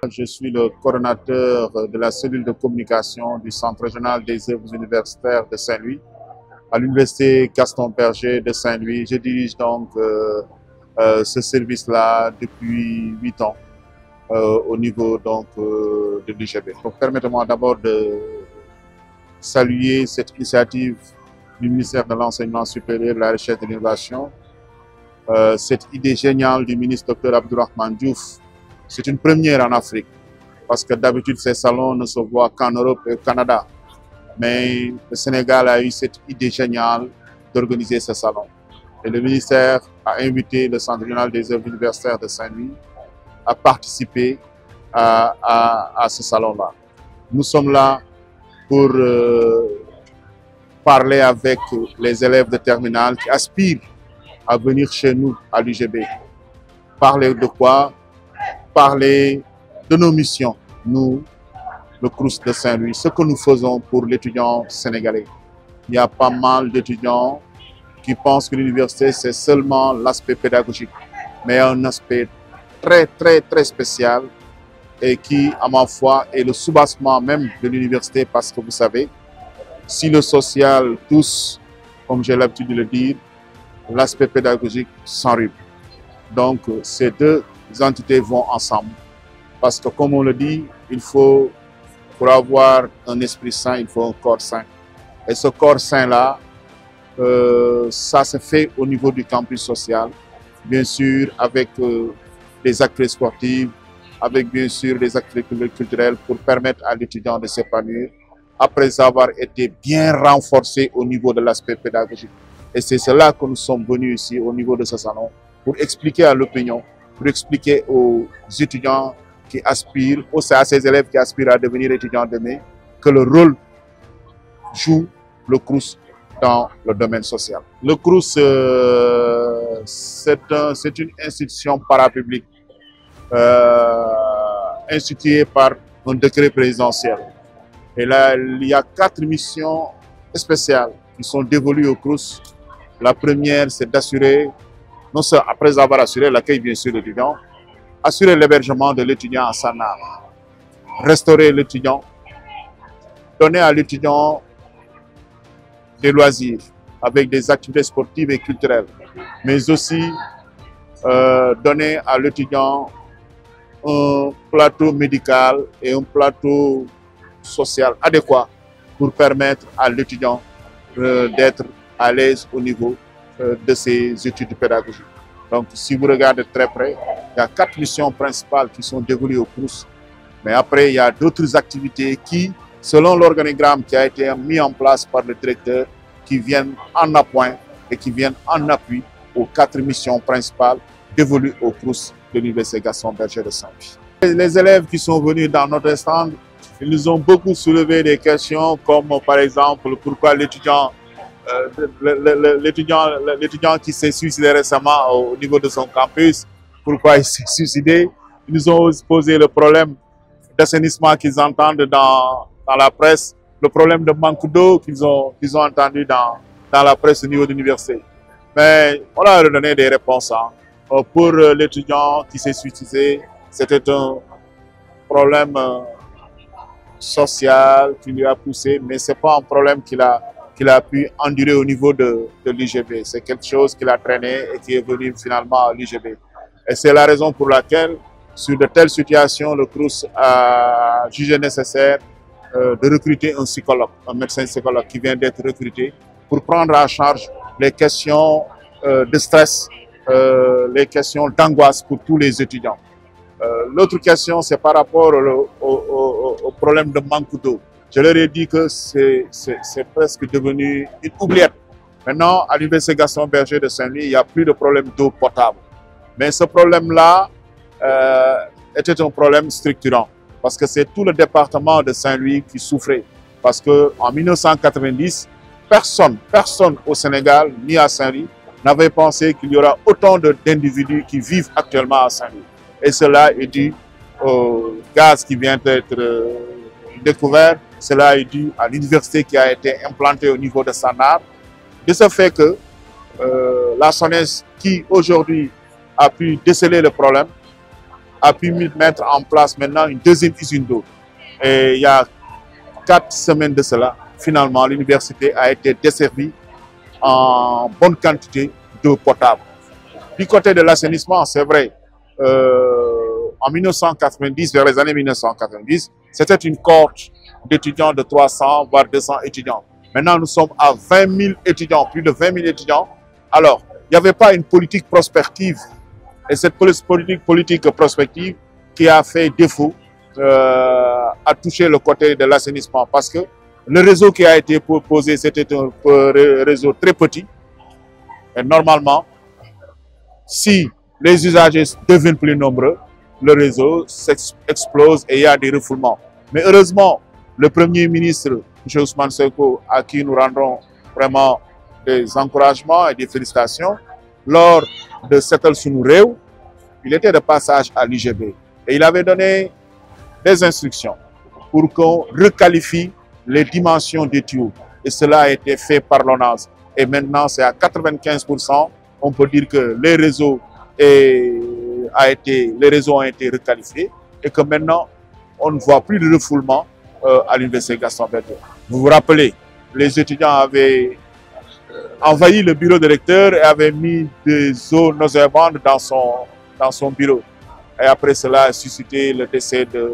je suis le coordonnateur de la cellule de communication du Centre régional des œuvres universitaires de Saint-Louis, à l'Université Gaston Berger de Saint-Louis. Je dirige donc ce service-là depuis 8 ans au niveau donc, de l'UGB. Donc permettez-moi d'abord de saluer cette initiative du ministère de l'Enseignement supérieur, de la Recherche et de l'Innovation, cette idée géniale du ministre Dr Abdourahmane Diouf. C'est une première en Afrique, parce que d'habitude ces salons ne se voient qu'en Europe et au Canada. Mais le Sénégal a eu cette idée géniale d'organiser ce salon. Et le ministère a invité le Centre régional des œuvres universitaires de Saint-Louis à participer à ce salon-là. Nous sommes là pour parler avec les élèves de terminale qui aspirent à venir chez nous à l'UGB. Parler de quoi? Parler de nos missions, nous, le CROUS de Saint-Louis, ce que nous faisons pour l'étudiant sénégalais. Il y a pas mal d'étudiants qui pensent que l'université, c'est seulement l'aspect pédagogique, mais un aspect très spécial et qui, à ma foi, est le soubassement même de l'université, parce que vous savez, si le social touche, comme j'ai l'habitude de le dire, l'aspect pédagogique s'enrube. Donc, ces deux entités vont ensemble. Parce que, comme on le dit, il faut, pour avoir un esprit sain, il faut un corps sain. Et ce corps sain-là, ça se fait au niveau du campus social, bien sûr, avec des activités sportives, avec bien sûr des activités culturelles pour permettre à l'étudiant de s'épanouir, après avoir été bien renforcé au niveau de l'aspect pédagogique. Et c'est cela que nous sommes venus ici au niveau de ce salon, pour expliquer à l'opinion, pour expliquer aux étudiants qui aspirent, à ces élèves qui aspirent à devenir étudiants demain, que le rôle joue le CROUS dans le domaine social. Le CROUS, c'est une institution parapublique instituée par un décret présidentiel. Et là, il y a 4 missions spéciales qui sont dévolues au CROUS. La première, c'est d'assurer, non seulement après avoir assuré l'accueil bien sûr de l'étudiant, assurer l'hébergement de l'étudiant à Sannar, restaurer l'étudiant, donner à l'étudiant des loisirs avec des activités sportives et culturelles, mais aussi donner à l'étudiant un plateau médical et un plateau social adéquat pour permettre à l'étudiant d'être à l'aise au niveau de ses études pédagogiques. Donc, si vous regardez très près, il y a 4 missions principales qui sont dévolues au CROUS. Mais après, il y a d'autres activités qui, selon l'organigramme qui a été mis en place par le directeur, qui viennent en appoint et qui viennent en appui aux 4 missions principales dévolues au CROUS de l'Université Gaston Berger de Saint-Louis. Les élèves qui sont venus dans notre stand, ils nous ont beaucoup soulevé des questions comme par exemple pourquoi l'étudiant qui s'est suicidé récemment au niveau de son campus, pourquoi il s'est suicidé. Ils nous ont posé le problème d'assainissement qu'ils entendent dans la presse, le problème de manque d'eau qu'ils ont entendu dans la presse au niveau de l'université. Mais on a redonné des réponses. Pour l'étudiant qui s'est suicidé, c'était un problème social qui lui a poussé, mais ce n'est pas un problème qu'il a pu endurer au niveau de l'UGB. C'est quelque chose qu'il a traîné et qui est venu finalement à l'UGB. Et c'est la raison pour laquelle, sur de telles situations, le CROUS a jugé nécessaire de recruter un psychologue, un médecin psychologue qui vient d'être recruté pour prendre en charge les questions de stress, les questions d'angoisse pour tous les étudiants. L'autre question, c'est par rapport au problème de manque d'eau. Je leur ai dit que c'est presque devenu une oubliette. Maintenant, à l'Université Gaston Berger de Saint-Louis, il n'y a plus de problème d'eau potable. Mais ce problème-là était un problème structurant, parce que c'est tout le département de Saint-Louis qui souffrait. Parce qu'en 1990, personne au Sénégal, ni à Saint-Louis, n'avait pensé qu'il y aura autant d'individus qui vivent actuellement à Saint-Louis. Et cela est dû au gaz qui vient d'être découvert. Cela est dû à l'université qui a été implantée au niveau de Sannar. De ce fait que la SONES, qui aujourd'hui a pu déceler le problème, a pu mettre en place maintenant une deuxième usine d'eau. Et il y a 4 semaines de cela, finalement, l'université a été desservie en bonne quantité d'eau potable. Du côté de l'assainissement, c'est vrai, en 1990, vers les années 1990, c'était une cohorte d'étudiants de 300, voire 200 étudiants. Maintenant, nous sommes à 20 000 étudiants, plus de 20 000 étudiants. Alors, il n'y avait pas une politique prospective. Et cette politique prospective qui a fait défaut a touché le côté de l'assainissement. Parce que le réseau qui a été proposé, c'était un réseau très petit. Et normalement, si les usagers deviennent plus nombreux, le réseau explose et il y a des refoulements. Mais heureusement, le Premier ministre, M. Ousmane Sonko, à qui nous rendons vraiment des encouragements et des félicitations, lors de Setel Sunu Réew, il était de passage à l'UGB. Et il avait donné des instructions pour qu'on requalifie les dimensions des tuyaux. Et cela a été fait par l'ONAS. Et maintenant, c'est à 95%. On peut dire que les réseaux ont été requalifiés et que maintenant, on ne voit plus de refoulement à l'université Gaston Berger. Vous vous rappelez, les étudiants avaient envahi le bureau de recteur et avaient mis des eaux nauséabondes dans son bureau. Et après cela a suscité le décès de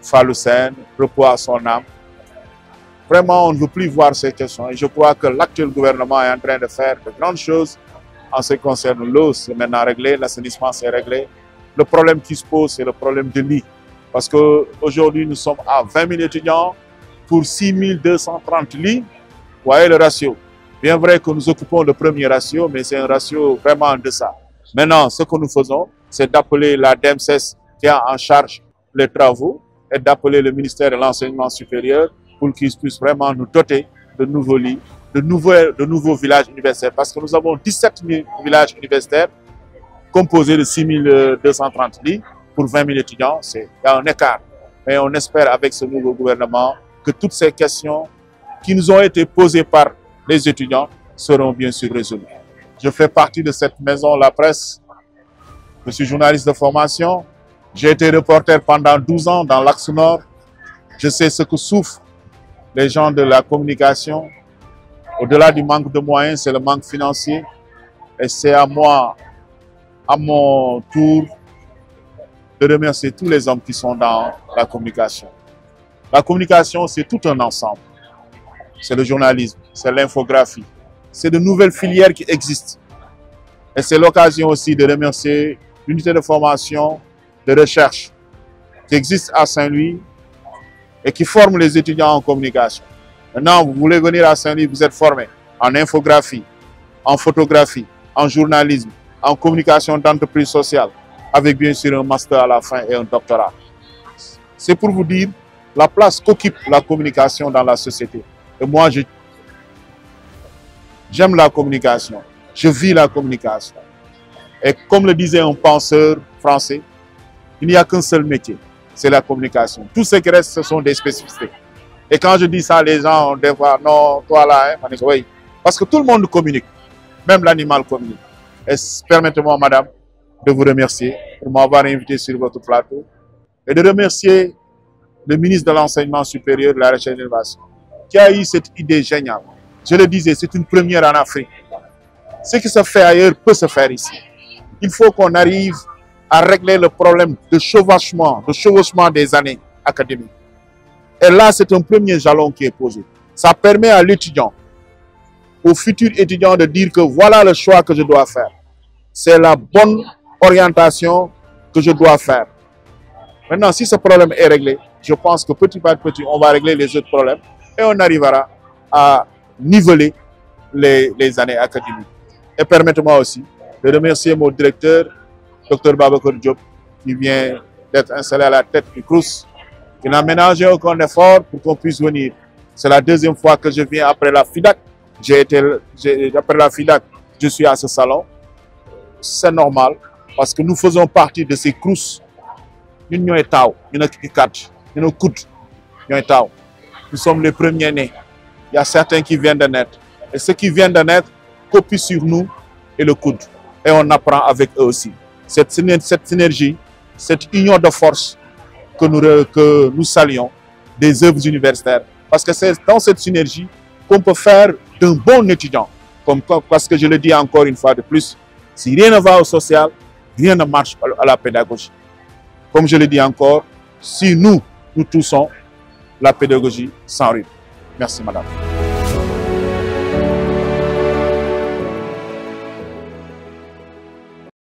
Fallou Sène, repos à son âme. Vraiment, on ne veut plus voir ces questions. Et je crois que l'actuel gouvernement est en train de faire de grandes choses en ce qui concerne l'eau. C'est maintenant réglé, l'assainissement c'est réglé. Le problème qui se pose, c'est le problème de lit. Parce qu'aujourd'hui, nous sommes à 20 000 étudiants pour 6 230 lits. Vous voyez le ratio. Bien vrai que nous occupons le premier ratio, mais c'est un ratio vraiment en deçà. Maintenant, ce que nous faisons, c'est d'appeler la DEMSES qui a en charge les travaux et d'appeler le ministère de l'Enseignement supérieur pour qu'ils puissent vraiment nous doter de nouveaux lits, de nouveaux villages universitaires. Parce que nous avons 17 000 villages universitaires composés de 6 230 lits pour 20 000 étudiants. Il y a un écart. Mais on espère avec ce nouveau gouvernement que toutes ces questions qui nous ont été posées par les étudiants seront bien sûr résolues. Je fais partie de cette maison, la presse. Je suis journaliste de formation. J'ai été reporter pendant 12 ans dans l'Axe Nord. Je sais ce que souffrent les gens de la communication. Au-delà du manque de moyens, c'est le manque financier. Et c'est à moi, à mon tour, de remercier tous les hommes qui sont dans la communication. La communication, c'est tout un ensemble. C'est le journalisme, c'est l'infographie. C'est de nouvelles filières qui existent. Et c'est l'occasion aussi de remercier l'unité de formation, de recherche qui existe à Saint-Louis et qui forme les étudiants en communication. Maintenant, vous voulez venir à Saint-Louis, vous êtes formé en infographie, en photographie, en journalisme, en communication d'entreprise sociale, avec bien sûr un master à la fin et un doctorat. C'est pour vous dire la place qu'occupe la communication dans la société. Et moi, j'aime la communication, je vis la communication. Et comme le disait un penseur français, il n'y a qu'un seul métier, c'est la communication. Tout ce qui reste, ce sont des spécificités. Et quand je dis ça, les gens ont des fois, non, toi là, hein, oui. Parce que tout le monde communique, même l'animal communique. Et permettez-moi, madame, de vous remercier pour m'avoir invité sur votre plateau et de remercier le ministre de l'Enseignement supérieur de la Recherche et de l'Innovation qui a eu cette idée géniale. Je le disais, c'est une première en Afrique. Ce qui se fait ailleurs peut se faire ici. Il faut qu'on arrive à régler le problème de chevauchement des années académiques. Et là, c'est un premier jalon qui est posé. Ça permet à l'étudiant, au futur étudiant de dire que voilà le choix que je dois faire. C'est la bonne orientation que je dois faire. Maintenant, si ce problème est réglé, je pense que petit par petit, on va régler les autres problèmes et on arrivera à niveler les années académiques. Et permettez-moi aussi de remercier mon directeur, Dr Babacar Diop, qui vient d'être installé à la tête du CROUS, qui n'a ménagé aucun effort pour qu'on puisse venir. C'est la deuxième fois que je viens après la FIDAC. Après la FIDAC, je suis à ce salon. C'est normal, parce que nous faisons partie de ces CROUS. Nous sommes les premiers nés. Il y a certains qui viennent de naître. Et ceux qui viennent de naître copient sur nous et le coude. Et on apprend avec eux aussi. Cette synergie, cette union de force que nous saluons des œuvres universitaires. Parce que c'est dans cette synergie qu'on peut faire d'un bon étudiant. Parce que je le dis encore une fois de plus, si rien ne va au social, rien ne marche à la pédagogie. Comme je le dis encore, si nous toussons, la pédagogie s'enride. Merci madame.